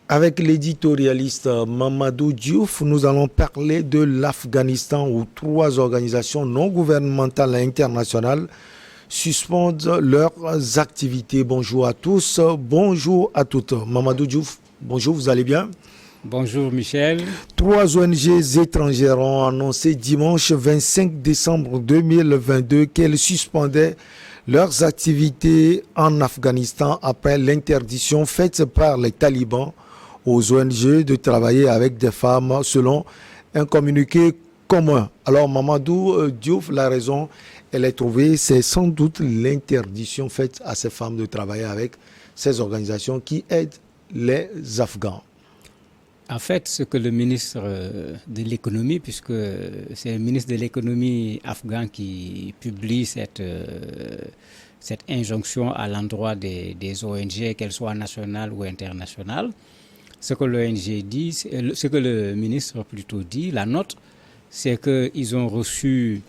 Avec l'éditorialiste Mamadou Diouf, nous allons parler de l'Afghanistan où trois organisations non gouvernementales et internationales suspendent leurs activités. Bonjour à tous, bonjour à toutes. Mamadou Diouf, bonjour, vous allez bien? Bonjour Michel. Trois ONG étrangères ont annoncé dimanche 25 décembre 2022 qu'elles suspendaient leurs activités en Afghanistan après l'interdiction faite par les talibans aux ONG de travailler avec des femmes selon un communiqué commun. Alors Mamadou Diouf, la raison, elle est trouvée, c'est sans doute l'interdiction faite à ces femmes de travailler avec ces organisations qui aident les Afghans. En fait, ce que le ministre de l'économie, puisque c'est le ministre de l'économie afghan qui publie cette injonction à l'endroit des ONG, qu'elles soient nationales ou internationales, ce que l'ONG dit, ce que le ministre plutôt dit, la note, c'est qu'ils ont reçu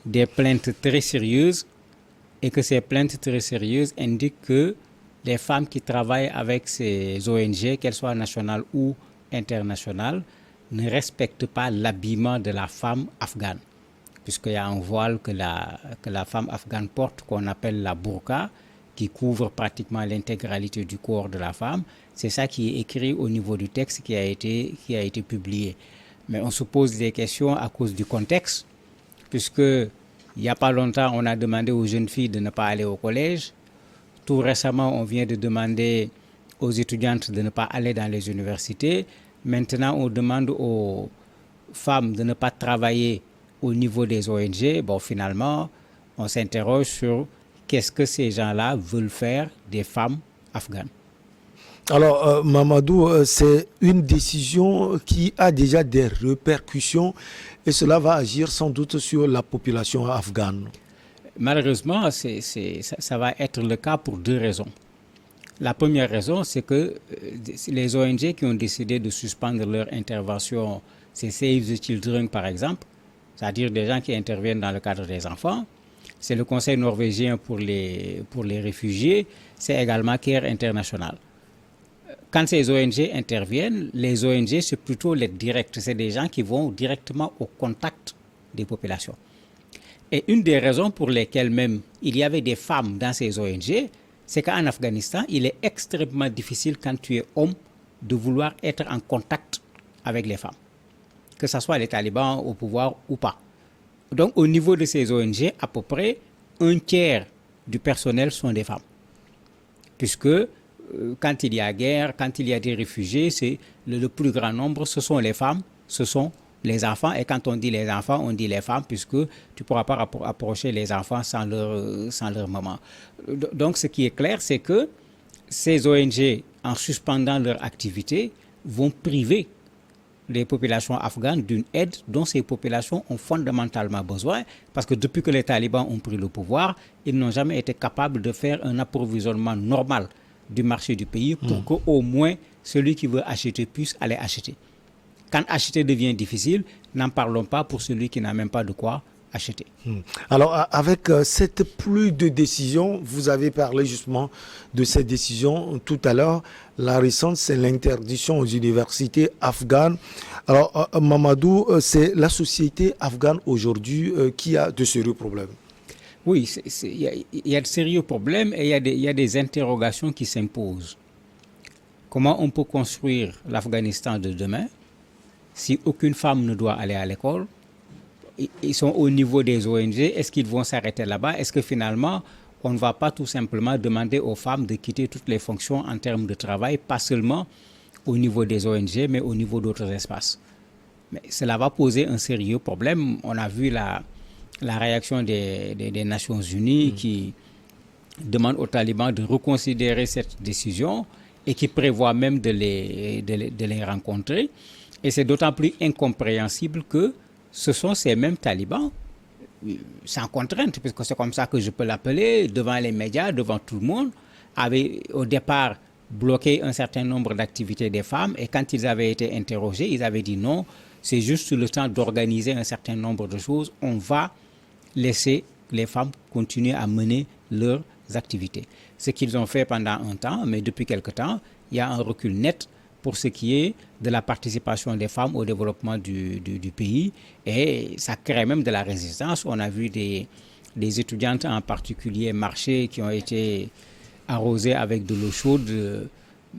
des plaintes très sérieuses et que ces plaintes très sérieuses indiquent que les femmes qui travaillent avec ces ONG, qu'elles soient nationales ou internationales, ne respectent pas l'habillement de la femme afghane, puisqu'il y a un voile que la femme afghane porte qu'on appelle la burqa, qui couvre pratiquement l'intégralité du corps de la femme. C'est ça qui est écrit au niveau du texte qui a été publié. Mais on se pose des questions à cause du contexte, puisque il n'y a pas longtemps, on a demandé aux jeunes filles de ne pas aller au collège. Tout récemment, on vient de demander aux étudiantes de ne pas aller dans les universités. Maintenant, on demande aux femmes de ne pas travailler au niveau des ONG. Bon, finalement, on s'interroge sur qu'est-ce que ces gens-là veulent faire des femmes afghanes. Alors, Mamadou, c'est une décision qui a déjà des répercussions et cela va agir sans doute sur la population afghane. Malheureusement, ça va être le cas pour deux raisons. La première raison, c'est que les ONG qui ont décidé de suspendre leur intervention, c'est Save the Children par exemple, c'est-à-dire des gens qui interviennent dans le cadre des enfants. C'est le Conseil norvégien pour les réfugiés, c'est également CARE International. Quand ces ONG interviennent, les ONG, c'est plutôt l'aide directe. C'est des gens qui vont directement au contact des populations. Et une des raisons pour lesquelles même il y avait des femmes dans ces ONG, c'est qu'en Afghanistan, il est extrêmement difficile quand tu es homme de vouloir être en contact avec les femmes, que ce soit les talibans au pouvoir ou pas. Donc au niveau de ces ONG, à peu près un tiers du personnel sont des femmes. Puisque quand il y a guerre, quand il y a des réfugiés, c'est le plus grand nombre, ce sont les femmes, ce sont les enfants. Et quand on dit les enfants, on dit les femmes, puisque tu ne pourras pas approcher les enfants sans leur maman. Donc ce qui est clair, c'est que ces ONG, en suspendant leur activité, vont priver les populations afghanes d'une aide dont ces populations ont fondamentalement besoin, parce que depuis que les talibans ont pris le pouvoir, ils n'ont jamais été capables de faire un approvisionnement normal du marché du pays pour qu'au moins celui qui veut acheter puisse aller acheter. Quand acheter devient difficile, n'en parlons pas pour celui qui n'a même pas de quoi acheter. Alors, avec cette pluie de décisions, vous avez parlé justement de ces décisions tout à l'heure. La récente, c'est l'interdiction aux universités afghanes. Alors, Mamadou, c'est la société afghane aujourd'hui qui a de sérieux problèmes. Oui, il y a de sérieux problèmes et il y a des interrogations qui s'imposent. Comment on peut construire l'Afghanistan de demain si aucune femme ne doit aller à l'école? Ils sont au niveau des ONG, est-ce qu'ils vont s'arrêter là-bas? Est-ce que finalement, on ne va pas tout simplement demander aux femmes de quitter toutes les fonctions en termes de travail, pas seulement au niveau des ONG, mais au niveau d'autres espaces? Mais cela va poser un sérieux problème. On a vu la réaction des Nations Unies qui demande aux talibans de reconsidérer cette décision et qui prévoit même de les rencontrer. Et c'est d'autant plus incompréhensible que ce sont ces mêmes talibans, sans contrainte, puisque c'est comme ça que je peux l'appeler, devant les médias, devant tout le monde, avaient au départ bloqué un certain nombre d'activités des femmes et quand ils avaient été interrogés, ils avaient dit non, c'est juste le temps d'organiser un certain nombre de choses, on va laisser les femmes continuer à mener leurs activités. Ce qu'ils ont fait pendant un temps, mais depuis quelque temps, il y a un recul net pour ce qui est de la participation des femmes au développement du pays. Et ça crée même de la résistance. On a vu des étudiantes en particulier marcher qui ont été arrosées avec de l'eau chaude.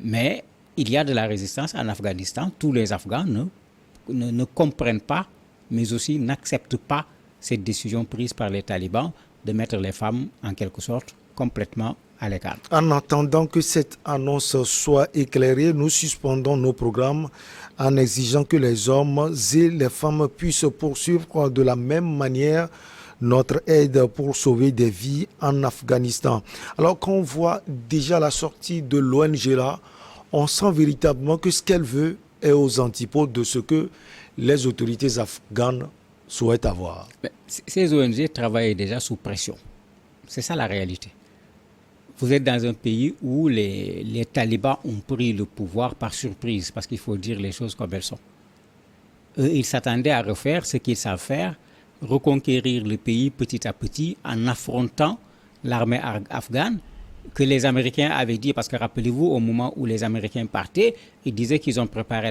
Mais il y a de la résistance en Afghanistan. Tous les Afghans ne comprennent pas, mais aussi n'acceptent pas cette décision prise par les talibans de mettre les femmes, en quelque sorte, complètement à l'écart. En attendant que cette annonce soit éclairée, nous suspendons nos programmes en exigeant que les hommes et les femmes puissent poursuivre de la même manière notre aide pour sauver des vies en Afghanistan. Alors qu'on voit déjà la sortie de l'ONG là, on sent véritablement que ce qu'elle veut est aux antipodes de ce que les autorités afghanes souhaitent avoir. Mais ces ONG travaillent déjà sous pression. C'est ça la réalité. Vous êtes dans un pays où les talibans ont pris le pouvoir par surprise, parce qu'il faut dire les choses comme elles sont. Eux, ils s'attendaient à refaire ce qu'ils savent faire, reconquérir le pays petit à petit en affrontant l'armée afghane que les Américains avaient dit, parce que rappelez-vous, au moment où les Américains partaient, ils disaient qu'ils ont préparé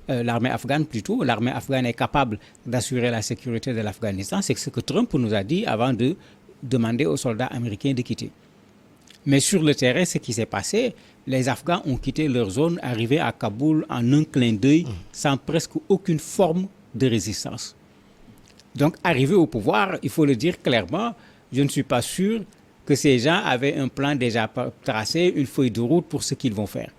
l'armée afghane plutôt. L'armée afghane est capable d'assurer la sécurité de l'Afghanistan. C'est ce que Trump nous a dit avant de demander aux soldats américains de quitter. Mais sur le terrain, ce qui s'est passé, les Afghans ont quitté leur zone, arrivés à Kaboul en un clin d'œil, sans presque aucune forme de résistance. Donc, arrivés au pouvoir, il faut le dire clairement, je ne suis pas sûr que ces gens avaient un plan déjà tracé, une feuille de route pour ce qu'ils vont faire.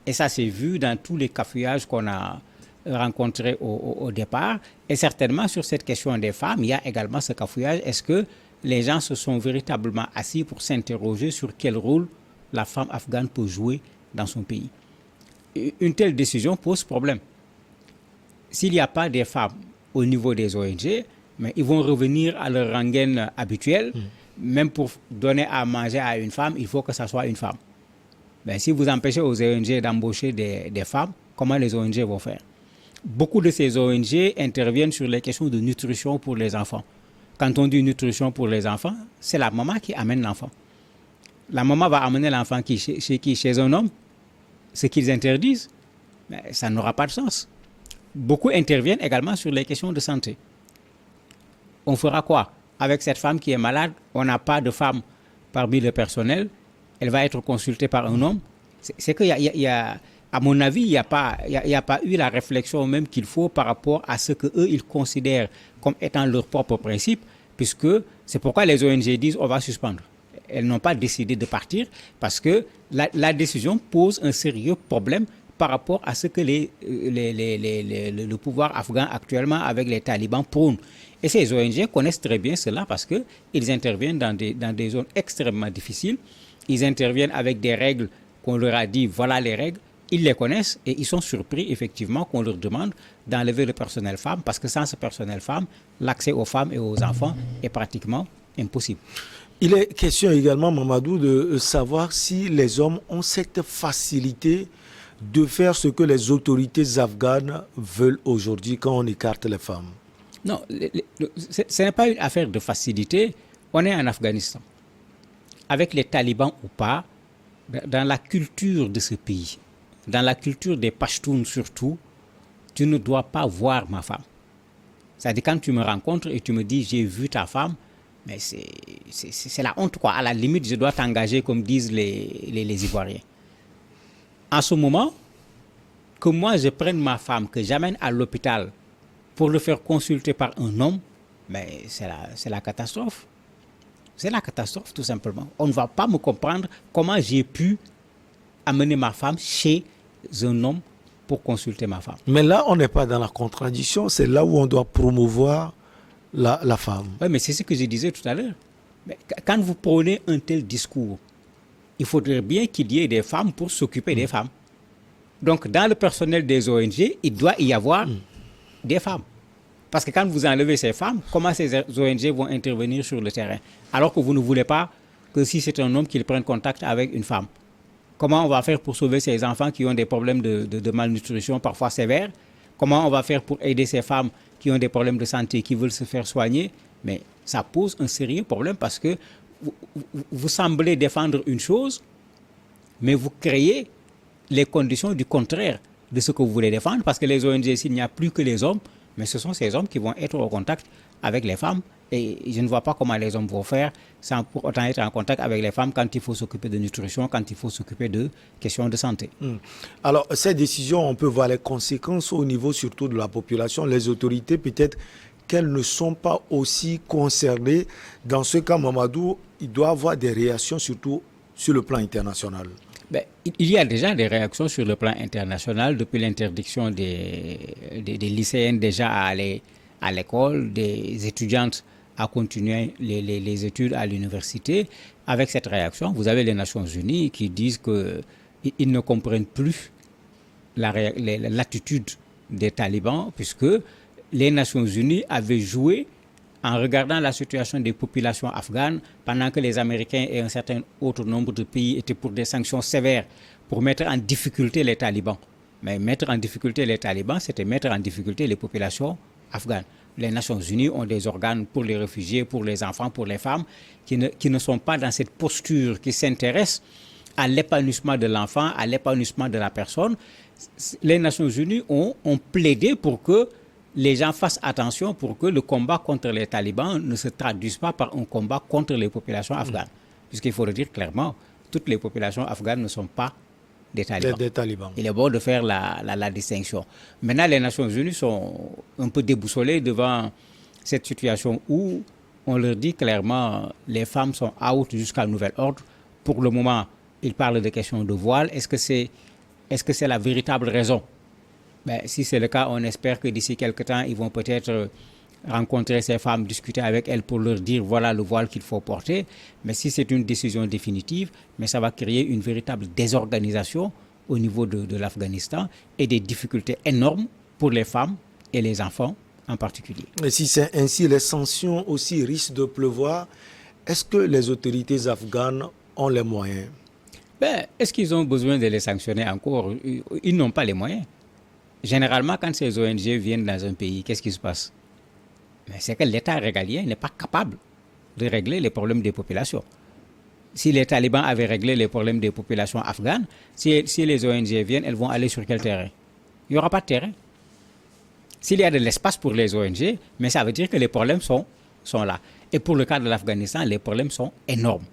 Et ça s'est vu dans tous les cafouillages qu'on a rencontrés au départ. Et certainement, sur cette question des femmes, il y a également ce cafouillage. Est-ce que les gens se sont véritablement assis pour s'interroger sur quel rôle la femme afghane peut jouer dans son pays? Une telle décision pose problème. S'il n'y a pas des femmes au niveau des ONG, mais ils vont revenir à leur rengaine habituelle. Même pour donner à manger à une femme, il faut que ça soit une femme. Mais si vous empêchez aux ONG d'embaucher des femmes, comment les ONG vont faire? Beaucoup de ces ONG interviennent sur les questions de nutrition pour les enfants. Quand on dit nutrition pour les enfants, c'est la maman qui amène l'enfant. La maman va amener l'enfant chez un homme, ce qu'ils interdisent, mais ça n'aura pas de sens. Beaucoup interviennent également sur les questions de santé. On fera quoi? Avec cette femme qui est malade, on n'a pas de femme parmi le personnel, elle va être consultée par un homme. C'est qu'il y a, à mon avis, il n'y a pas eu la réflexion même qu'il faut par rapport à ce qu'eux, ils considèrent comme étant leur propre principe, puisque c'est pourquoi les ONG disent on va suspendre. Elles n'ont pas décidé de partir parce que la décision pose un sérieux problème par rapport à ce que le pouvoir afghan actuellement avec les talibans prône. Et ces ONG connaissent très bien cela parce qu'ils interviennent dans des zones extrêmement difficiles. Ils interviennent avec des règles qu'on leur a dit, voilà les règles. Ils les connaissent et ils sont surpris effectivement qu'on leur demande d'enlever le personnel femme parce que sans ce personnel femme, l'accès aux femmes et aux enfants est pratiquement impossible. Il est question également, Mamadou, de savoir si les hommes ont cette facilité de faire ce que les autorités afghanes veulent aujourd'hui quand on écarte les femmes. Non, ce n'est pas une affaire de facilité. On est en Afghanistan. Avec les talibans ou pas, dans la culture de ce pays, dans la culture des Pashtuns surtout, tu ne dois pas voir ma femme. C'est-à-dire quand tu me rencontres et tu me dis j'ai vu ta femme, mais c'est la honte quoi. À la limite, je dois t'engager comme disent les Ivoiriens. En ce moment, que moi je prenne ma femme, que j'amène à l'hôpital pour le faire consulter par un homme, mais c'est la catastrophe. C'est la catastrophe tout simplement. On ne va pas me comprendre comment j'ai pu amener ma femme chez un homme pour consulter ma femme. Mais là, on n'est pas dans la contradiction, c'est là où on doit promouvoir la femme. Oui, mais c'est ce que je disais tout à l'heure. Mais quand vous prenez un tel discours, il faudrait bien qu'il y ait des femmes pour s'occuper des femmes. Donc, dans le personnel des ONG, il doit y avoir des femmes. Parce que quand vous enlevez ces femmes, comment ces ONG vont intervenir sur le terrain? Alors que vous ne voulez pas que si c'est un homme qu'il prenne contact avec une femme. Comment on va faire pour sauver ces enfants qui ont des problèmes de malnutrition parfois sévères? Comment on va faire pour aider ces femmes qui ont des problèmes de santé, qui veulent se faire soigner? Mais ça pose un sérieux problème parce que vous semblez défendre une chose, mais vous créez les conditions du contraire de ce que vous voulez défendre, parce que les ONG, s'il n'y a plus que les hommes, mais ce sont ces hommes qui vont être au contact avec les femmes, et je ne vois pas comment les hommes vont faire sans pour autant être en contact avec les femmes quand il faut s'occuper de nutrition, quand il faut s'occuper de questions de santé. Alors, ces décisions, on peut voir les conséquences au niveau surtout de la population. Les autorités, peut-être qu'elles ne sont pas aussi concernées. Dans ce cas, Mamadou, il doit y avoir des réactions surtout sur le plan international. Ben, il y a déjà des réactions sur le plan international depuis l'interdiction des lycéennes déjà à aller à l'école, des étudiantes à continuer les études à l'université. Avec cette réaction, vous avez les Nations Unies qui disent qu'ils ne comprennent plus l'attitude des talibans, puisque les Nations Unies avaient joué en regardant la situation des populations afghanes pendant que les Américains et un certain autre nombre de pays étaient pour des sanctions sévères pour mettre en difficulté les talibans. Mais mettre en difficulté les talibans, c'était mettre en difficulté les populations afghanes. Les Nations Unies ont des organes pour les réfugiés, pour les enfants, pour les femmes, qui ne sont pas dans cette posture, qui s'intéressent à l'épanouissement de l'enfant, à l'épanouissement de la personne. Les Nations Unies ont plaidé pour que les gens fassent attention pour que le combat contre les talibans ne se traduise pas par un combat contre les populations afghanes. Puisqu'il faut le dire clairement, toutes les populations afghanes ne sont pas des talibans. Il est bon de faire la distinction. Maintenant, les Nations Unies sont un peu déboussolées devant cette situation où on leur dit clairement les femmes sont out jusqu'à nouvel ordre. Pour le moment, ils parlent de questions de voile. Est-ce que c'est la véritable raison? Ben, si c'est le cas, on espère que d'ici quelques temps, ils vont peut-être rencontrer ces femmes, discuter avec elles pour leur dire voilà le voile qu'il faut porter. Mais si c'est une décision définitive, mais ça va créer une véritable désorganisation au niveau de l'Afghanistan et des difficultés énormes pour les femmes et les enfants en particulier. Et si c'est ainsi, les sanctions aussi risquent de pleuvoir. Est-ce que les autorités afghanes ont les moyens? Ben, est-ce qu'ils ont besoin de les sanctionner encore? Ils n'ont pas les moyens. Généralement, quand ces ONG viennent dans un pays, qu'est-ce qui se passe? C'est que l'État régalien n'est pas capable de régler les problèmes des populations. Si les talibans avaient réglé les problèmes des populations afghanes, si les ONG viennent, elles vont aller sur quel terrain? Il n'y aura pas de terrain. S'il y a de l'espace pour les ONG, mais ça veut dire que les problèmes sont là. Et pour le cas de l'Afghanistan, les problèmes sont énormes.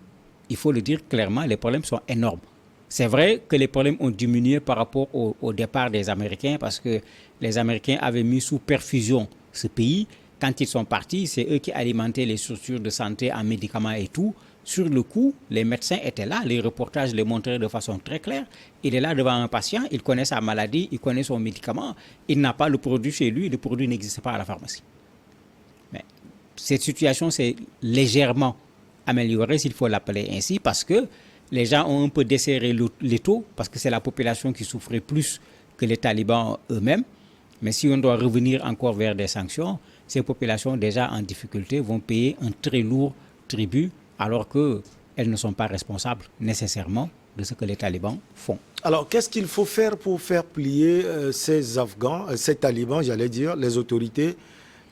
Il faut le dire clairement, les problèmes sont énormes. C'est vrai que les problèmes ont diminué par rapport au départ des Américains parce que les Américains avaient mis sous perfusion ce pays. Quand ils sont partis, c'est eux qui alimentaient les structures de santé en médicaments et tout. Sur le coup, les médecins étaient là, les reportages les montraient de façon très claire. Il est là devant un patient, il connaît sa maladie, il connaît son médicament, il n'a pas le produit chez lui, le produit n'existe pas à la pharmacie. Mais cette situation s'est légèrement améliorée, s'il faut l'appeler ainsi, parce que les gens ont un peu desserré l'étau, parce que c'est la population qui souffrait plus que les talibans eux-mêmes. Mais si on doit revenir encore vers des sanctions, ces populations déjà en difficulté vont payer un très lourd tribut, alors qu'elles ne sont pas responsables nécessairement de ce que les talibans font. Alors, qu'est-ce qu'il faut faire pour faire plier ces Afghans, ces talibans, j'allais dire, les autorités?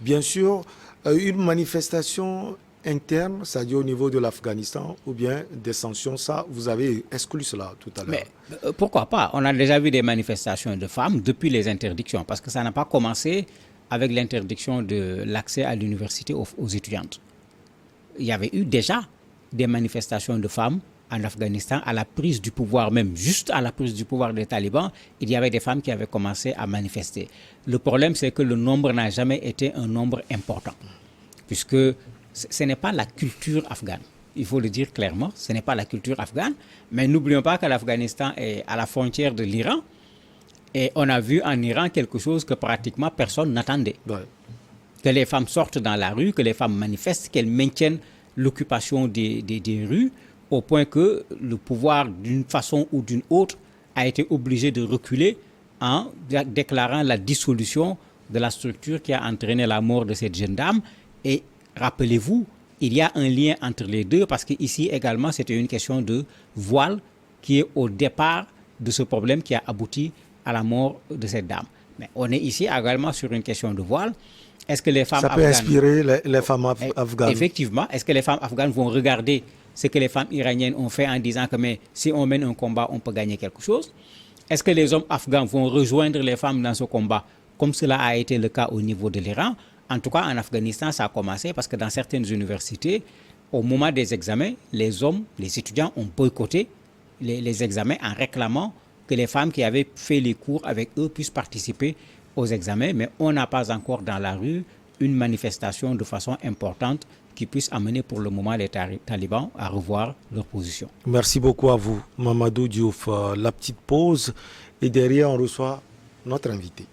Bien sûr, une manifestation interne, c'est-à-dire au niveau de l'Afghanistan, ou bien des sanctions, ça, vous avez exclu cela tout à l'heure. Mais pourquoi pas? On a déjà vu des manifestations de femmes depuis les interdictions, parce que ça n'a pas commencé avec l'interdiction de l'accès à l'université aux étudiantes. Il y avait eu déjà des manifestations de femmes en Afghanistan à la prise du pouvoir, même juste à la prise du pouvoir des talibans, il y avait des femmes qui avaient commencé à manifester. Le problème, c'est que le nombre n'a jamais été un nombre important, puisque ce n'est pas la culture afghane. Il faut le dire clairement, ce n'est pas la culture afghane, mais n'oublions pas que l'Afghanistan est à la frontière de l'Iran, et on a vu en Iran quelque chose que pratiquement personne n'attendait. Ouais. Que les femmes sortent dans la rue, que les femmes manifestent, qu'elles maintiennent l'occupation des rues, au point que le pouvoir, d'une façon ou d'une autre, a été obligé de reculer en déclarant la dissolution de la structure qui a entraîné la mort de cette jeune dame. Et rappelez-vous, il y a un lien entre les deux, parce qu'ici également, c'était une question de voile qui est au départ de ce problème qui a abouti à la mort de cette dame. Mais on est ici également sur une question de voile. Est-ce que les femmes afghanes... Ça peut inspirer les femmes afghanes. Effectivement. Est-ce que les femmes afghanes vont regarder ce que les femmes iraniennes ont fait en disant que mais si on mène un combat, on peut gagner quelque chose? Est-ce que les hommes afghans vont rejoindre les femmes dans ce combat, comme cela a été le cas au niveau de l'Iran? En tout cas, en Afghanistan, ça a commencé parce que dans certaines universités, au moment des examens, les hommes, les étudiants ont boycotté les examens en réclamant que les femmes qui avaient fait les cours avec eux puissent participer aux examens. Mais on n'a pas encore dans la rue une manifestation de façon importante qui puisse amener pour le moment les talibans à revoir leur position. Merci beaucoup à vous, Mamadou Diouf. La petite pause et derrière, on reçoit notre invité.